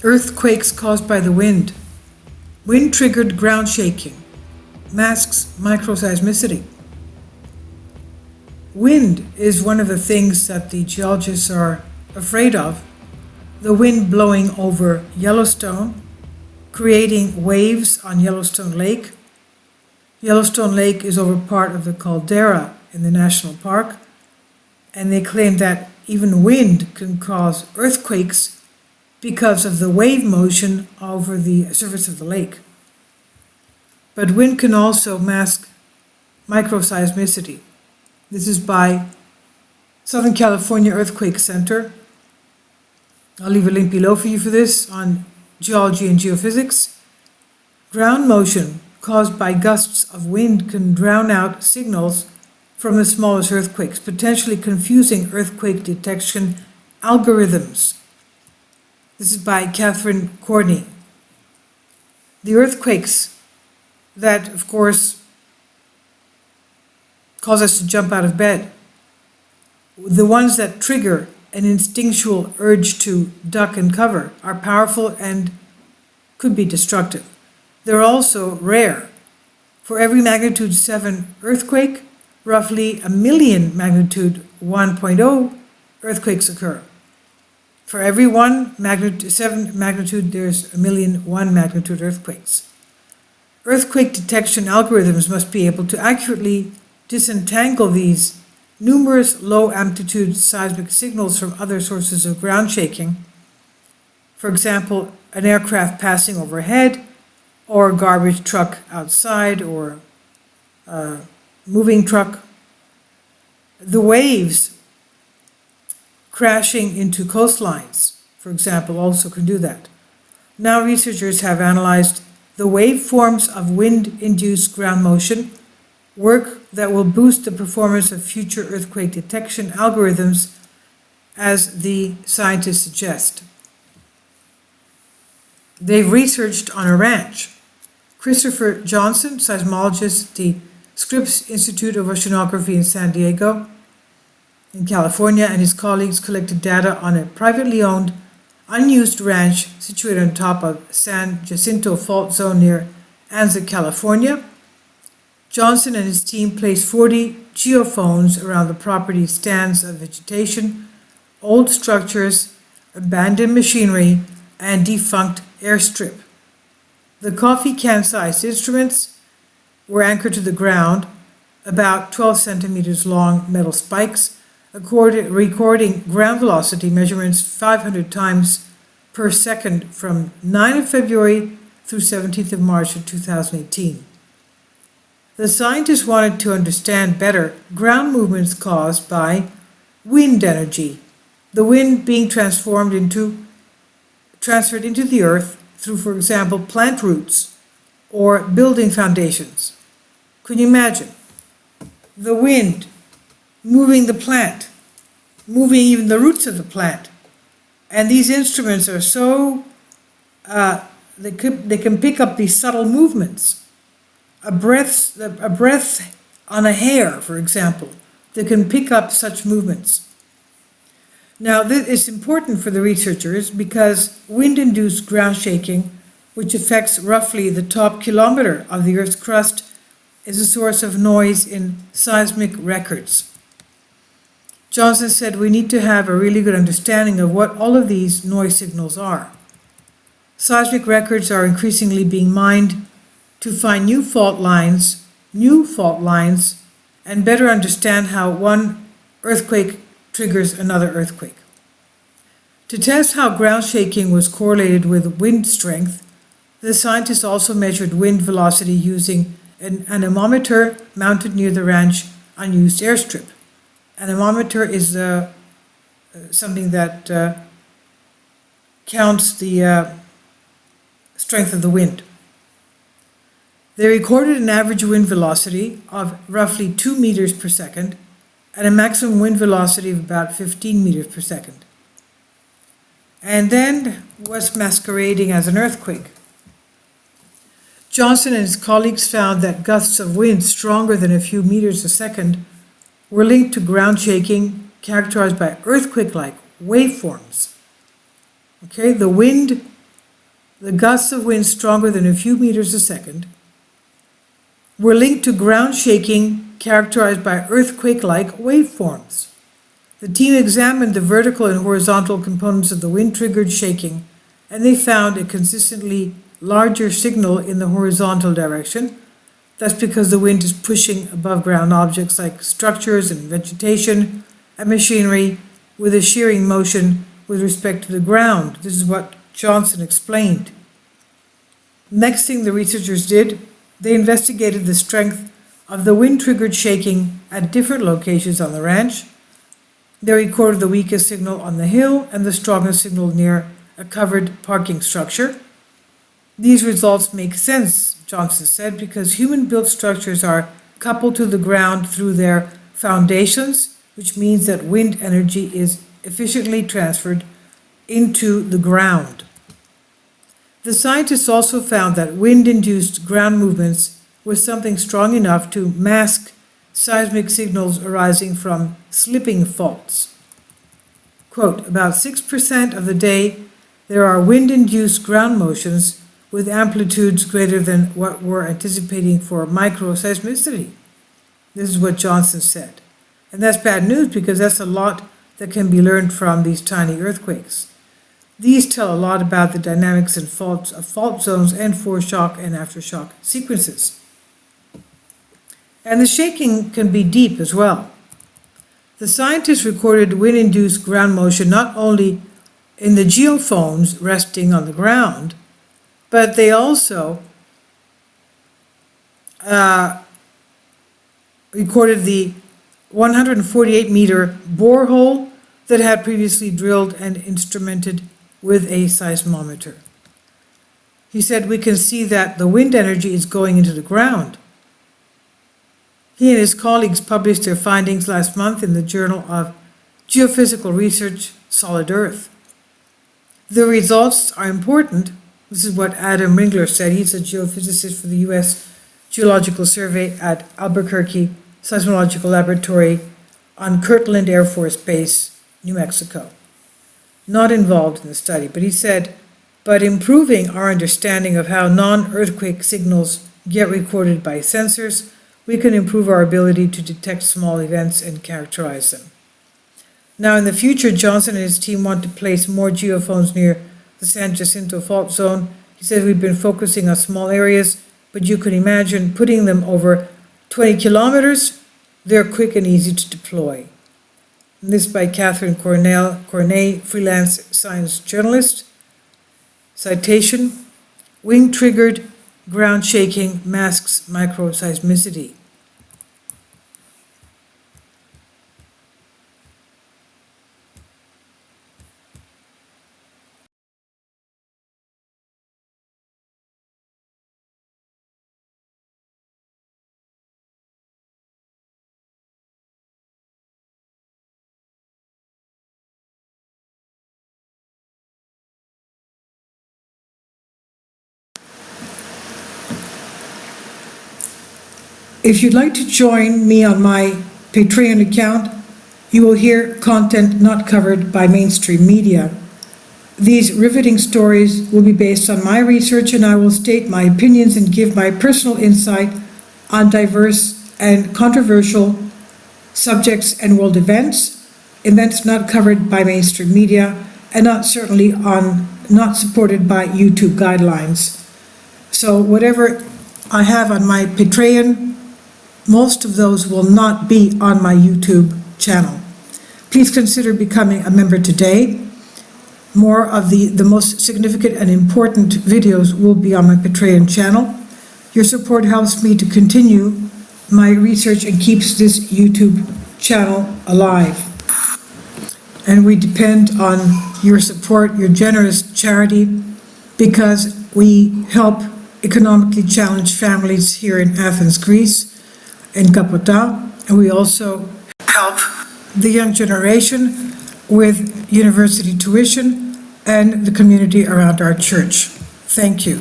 Earthquakes caused by the wind. Wind-triggered ground shaking masks micro-seismicity. Wind is one of the things that the geologists are afraid of. The wind blowing over Yellowstone, creating waves on Yellowstone Lake. Yellowstone Lake is over part of the caldera in the national park, and they claim that even wind can cause earthquakes because of the wave motion over the surface of the lake. But wind can also mask micro-seismicity. This is by Southern California Earthquake Center. I'll leave a link below for you for this on geology and geophysics. Ground motion caused by gusts of wind can drown out signals from the smallest earthquakes, potentially confusing earthquake detection algorithms. This is by Catherine Courtney. The earthquakes that, of course, cause us to jump out of bed, the ones that trigger an instinctual urge to duck and cover, are powerful and could be destructive. They're also rare. For every magnitude 7 earthquake, roughly a million magnitude 1.0 earthquakes occur. For every 7 magnitude, there's a million 1 magnitude earthquakes. Earthquake detection algorithms must be able to accurately disentangle these numerous low-amplitude seismic signals from other sources of ground shaking. For example, an aircraft passing overhead, or a garbage truck outside, or a moving truck. The waves crashing into coastlines, for example, also can do that. Now researchers have analyzed the waveforms of wind-induced ground motion, work that will boost the performance of future earthquake detection algorithms, as the scientists suggest. They've researched on a ranch. Christopher Johnson, seismologist at the Scripps Institute of Oceanography in San Diego, in California, and his colleagues collected data on a privately owned, unused ranch situated on top of San Jacinto Fault Zone near Anza, California. Johnson and his team placed 40 geophones around the property's stands of vegetation, old structures, abandoned machinery, and defunct airstrip. The coffee can-sized instruments were anchored to the ground, about 12 centimeters long metal spikes, recording ground velocity measurements 500 times per second from 9 of February through 17th of March of 2018. The scientists wanted to understand better ground movements caused by wind energy, the wind being transferred into the earth through, for example, plant roots or building foundations. Can you imagine the wind moving the plant, moving even the roots of the plant? And these instruments are so, they can pick up these subtle movements. A breath on a hair, for example, they can pick up such movements. Now, this is important for the researchers because wind-induced ground shaking, which affects roughly the top kilometer of the Earth's crust, is a source of noise in seismic records. Johnson said we need to have a really good understanding of what all of these noise signals are. Seismic records are increasingly being mined to find new fault lines, and better understand how one earthquake triggers another earthquake. To test how ground shaking was correlated with wind strength, the scientists also measured wind velocity using an anemometer mounted near the ranch unused airstrip. Anemometer is something that counts the strength of the wind. They recorded an average wind velocity of roughly 2 meters per second and a maximum wind velocity of about 15 meters per second, and then was masquerading as an earthquake. Johnson and his colleagues found that gusts of wind stronger than a few meters a second were linked to ground shaking characterized by earthquake-like waveforms. Okay, the wind the gusts of wind stronger than a few meters a second, were linked to ground shaking characterized by earthquake-like waveforms. The team examined the vertical and horizontal components of the wind-triggered shaking, and they found a consistently larger signal in the horizontal direction. That's because the wind is pushing above ground objects like structures and vegetation and machinery with a shearing motion with respect to the ground. This is what Johnson explained. Next thing the researchers did, they investigated the strength of the wind-triggered shaking at different locations on the ranch. They recorded the weakest signal on the hill and the strongest signal near a covered parking structure. These results make sense, Johnson said, because human-built structures are coupled to the ground through their foundations, which means that wind energy is efficiently transferred into the ground. The scientists also found that wind-induced ground movements were something strong enough to mask seismic signals arising from slipping faults. Quote, about 6% of the day there are wind-induced ground motions with amplitudes greater than what we're anticipating for micro-seismicity. This is what Johnson said. And that's bad news because that's a lot that can be learned from these tiny earthquakes. These tell a lot about the dynamics and faults of fault zones and foreshock and aftershock sequences. And the shaking can be deep as well. The scientists recorded wind-induced ground motion not only in the geophones resting on the ground, but they also recorded the 148-meter borehole that had previously drilled and instrumented with a seismometer. He said, we can see that the wind energy is going into the ground. He and his colleagues published their findings last month in the Journal of Geophysical Research, Solid Earth. The results are important. This is what Adam Ringler said. He's a geophysicist for the U.S. Geological Survey at Albuquerque Seismological Laboratory on Kirtland Air Force Base, New Mexico. Not involved in the study, but he said, but improving our understanding of how non-earthquake signals get recorded by sensors, we can improve our ability to detect small events and characterize them. Now, in the future, Johnson and his team want to place more geophones near the San Jacinto fault zone. He said, we've been focusing on small areas, but you can imagine putting them over 20 kilometers. They're quick and easy to deploy. And this by Catherine Cornet, freelance science journalist. Citation, wind-triggered ground shaking masks micro-seismicity. If you'd like to join me on my Patreon account, you will hear content not covered by mainstream media. These riveting stories will be based on my research, and I will state my opinions and give my personal insight on diverse and controversial subjects and world events not covered by mainstream media, and not supported by YouTube guidelines. So whatever I have on my Patreon, most of those will not be on my YouTube channel. Please consider becoming a member today. More of the most significant and important videos will be on my Patreon channel. Your support helps me to continue my research and keeps this YouTube channel alive. And we depend on your support, your generous charity, because we help economically challenged families here in Athens, Greece, in Kapota, and we also help the young generation with university tuition and the community around our church. Thank you.